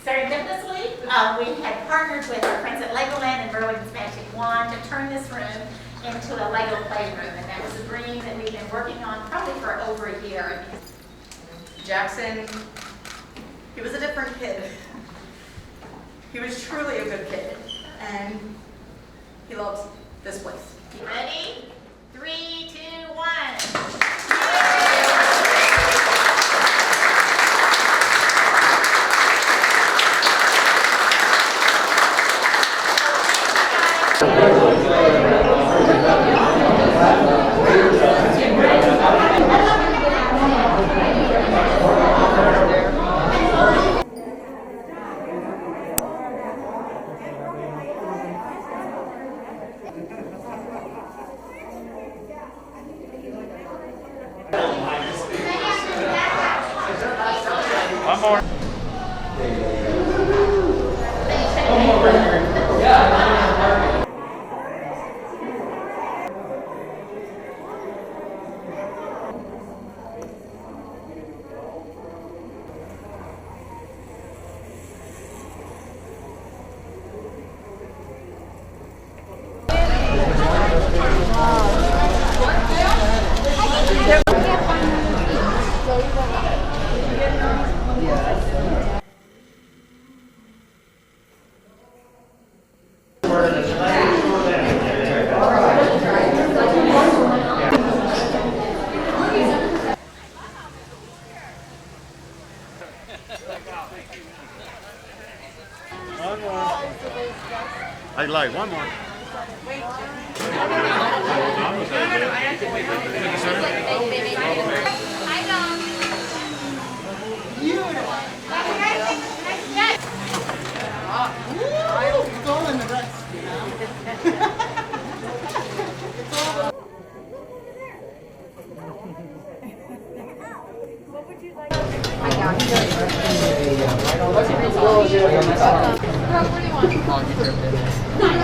Serendipitously, we had partnered with our friends at Legoland and Merlin's Magic Wand to turn this room into a Lego playroom, and that was a dream that we've been working on probably for over a year. Jaxson, he was a different kid. He was truly a good kid, and he loved this place. Ready? 3, 2, 1. One more. One more. I'd like one more.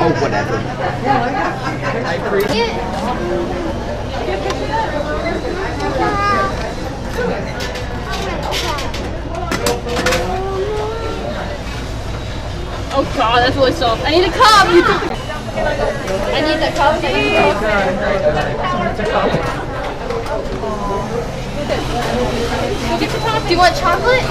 Oh, whatever. I agree. Oh god, that's really soft. I need a cup! I need the cup. Go get the top. Do you want chocolate?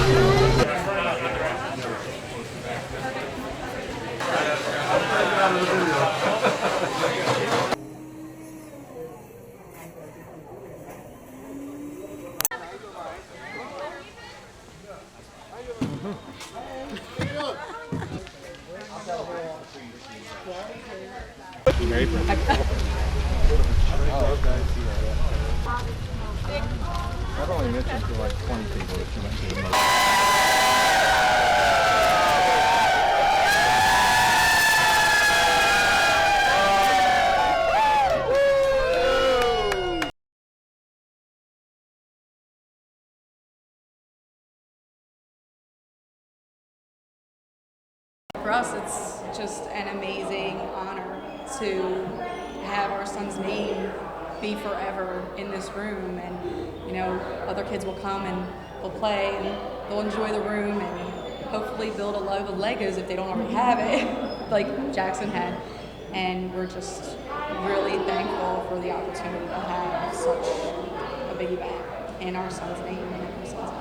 I've only mentioned to like 20 people that she went to the most. For us, it's just an amazing honor to have our son's name be forever in this room, and you know, other kids will come and they'll play and they'll enjoy the room and hopefully build a love of Legos if they don't already have it, like Jaxson had. And we're just really thankful for the opportunity to have such a big event in our son's name and in our son's honor.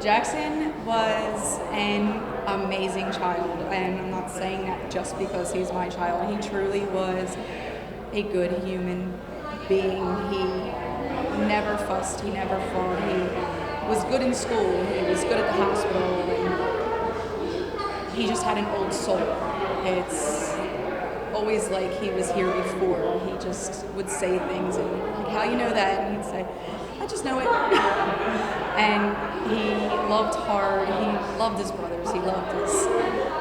Jaxson was an amazing child, and I'm not saying that just because he's my child. He truly was a good human being. He never fussed, he never fought, he was good in school, he was good at the hospital, and he just had an old soul. It's always like he was here before. He just would say things and like, how you know that? And he'd say, I just know it. And he loved hard, he loved his brothers, he loved his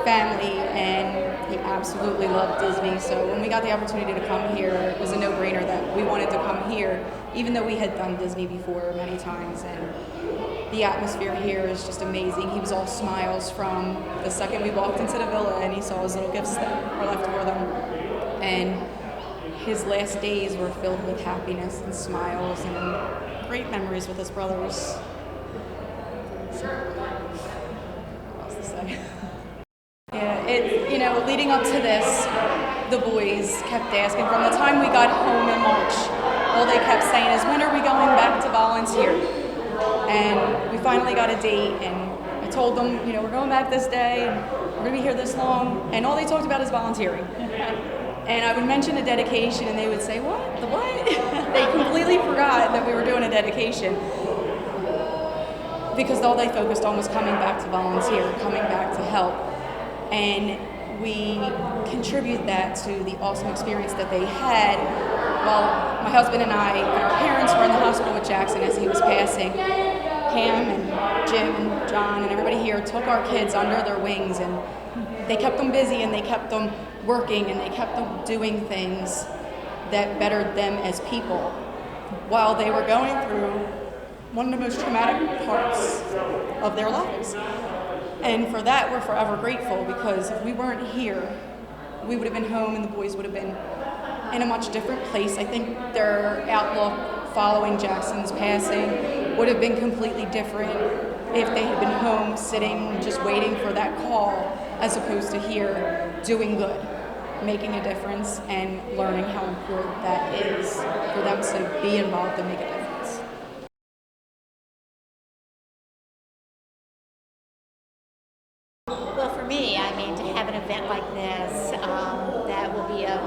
family, and he absolutely loved Disney. So when we got the opportunity to come here, it was a no-brainer that we wanted to come here, even though we had done Disney before many times. And the atmosphere here is just amazing. He was all smiles from the second we walked into the villa and he saw his little gifts that were left for them. And his last days were filled with happiness and smiles and great memories with his brothers. So, what else to say? leading up to this, the boys kept asking, from the time we got home in March, all they kept saying is, when are we going back to volunteer? And we finally got a date, and I told them, we're going back this day, and we're gonna be here this long, and all they talked about is volunteering. And I would mention a dedication, and they would say, what? The what? They completely forgot that we were doing a dedication, because all they focused on was coming back to volunteer, coming back to help. And we contribute that to the awesome experience that they had while my husband and I and our parents were in the hospital with Jaxson as he was passing. Pam and Jim and John and everybody here took our kids under their wings, and they kept them busy, and they kept them working, and they kept them doing things that bettered them as people while they were going through one of the most traumatic parts of their lives. And for that, we're forever grateful, because if we weren't here, we would have been home and the boys would have been in a much different place. I think their outlook following Jaxson's passing would have been completely different if they had been home sitting just waiting for that call, as opposed to here doing good, making a difference, and learning how important that is for them to be involved and make a difference. Well, for me, to have an event like this, that will be a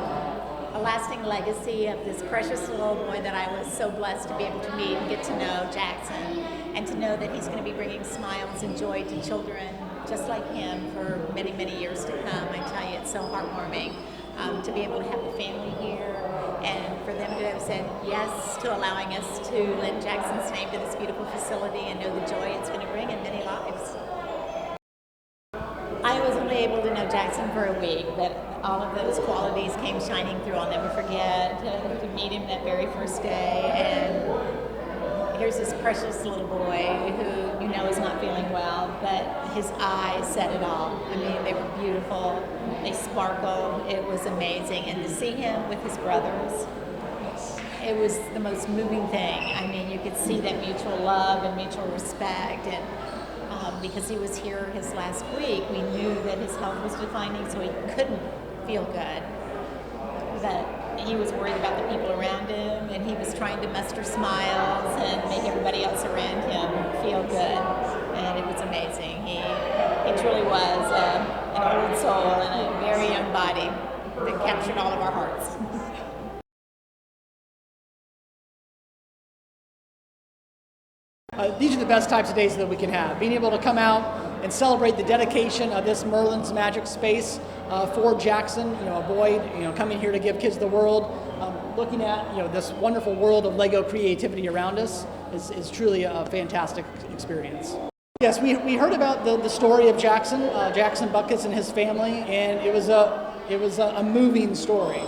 lasting legacy of this precious little boy that I was so blessed to be able to meet and get to know, Jaxson, and to know that he's going to be bringing smiles and joy to children just like him for many, many years to come. I tell you, it's so heartwarming to be able to have the family here, and for them to have said yes to allowing us to lend Jaxson's name to this beautiful facility and know the joy it's going to bring in many lives. I was only able to know Jaxson for a week, but all of those qualities came shining through. I'll never forget to meet him that very first day, and here's this precious little boy who is not feeling well, but his eyes said it all. They were beautiful, they sparkled, it was amazing, and to see him with his brothers, it was the most moving thing. You could see that mutual love and mutual respect, and because he was here his last week, we knew that his health was declining, so he couldn't feel good. But he was worried about the people around him, and he was trying to muster smiles and make everybody else around him feel good. And it was amazing. He truly was an old soul and a very young body that captured all of our hearts. These are the best types of days that we can have. Being able to come out and celebrate the dedication of this Merlin's Magic Space for Jaxson, a boy, coming here to give kids the world, looking at, this wonderful world of Lego creativity around us is truly a fantastic experience. Yes, we heard about the story of Jaxson, Jaxson Buckets and his family, and it was a moving story.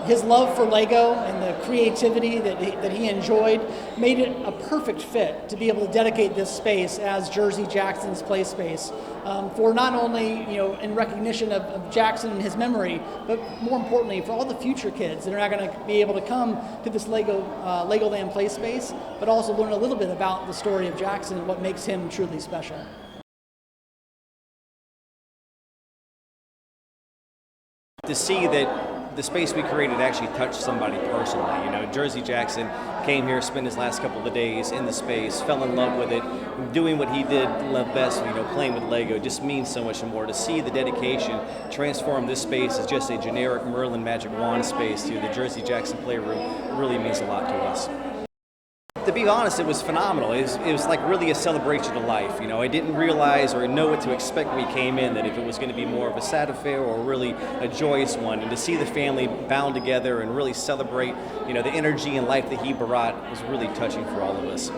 His love for Lego and the creativity that he enjoyed made it a perfect fit to be able to dedicate this space as Jersey Jackson's play space for not only in recognition of Jaxson and his memory, but more importantly for all the future kids that are not going to be able to come to this Legoland play space, but also learn a little bit about the story of Jaxson and what makes him truly special. To see that the space we created actually touched somebody personally. Jersey Jaxson came here, spent his last couple of days in the space, fell in love with it, doing what he did love best, playing with Lego, just means so much more. To see the dedication transform this space as just a generic Merlin Magic Wand space to the Jersey Jaxson Playroom really means a lot to us. To be honest, it was phenomenal. It was like really a celebration of life. I didn't realize or know what to expect when we came in, that if it was going to be more of a sad affair or really a joyous one. And to see the family bound together and really celebrate, the energy and life that he brought was really touching for all of us.